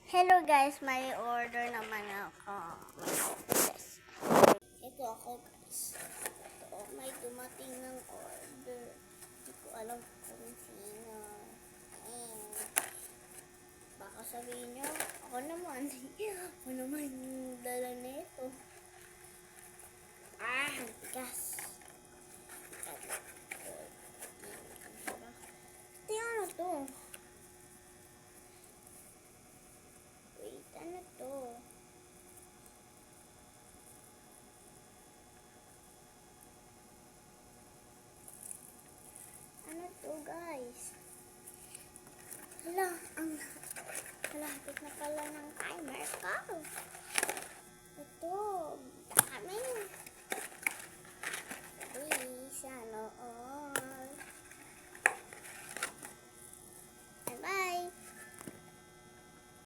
Hello guys, may order naman ako. Yes. Ito ako guys. Ito, may dumating ng order. Hindi ko alam kung sino. Baka sabihin nyo, ako naman. Ako naman yung dala nito. Bigas. Ito yung ano to? Wait, ano to? Ano to guys? Hala, ang malapit na pala ng timer ko.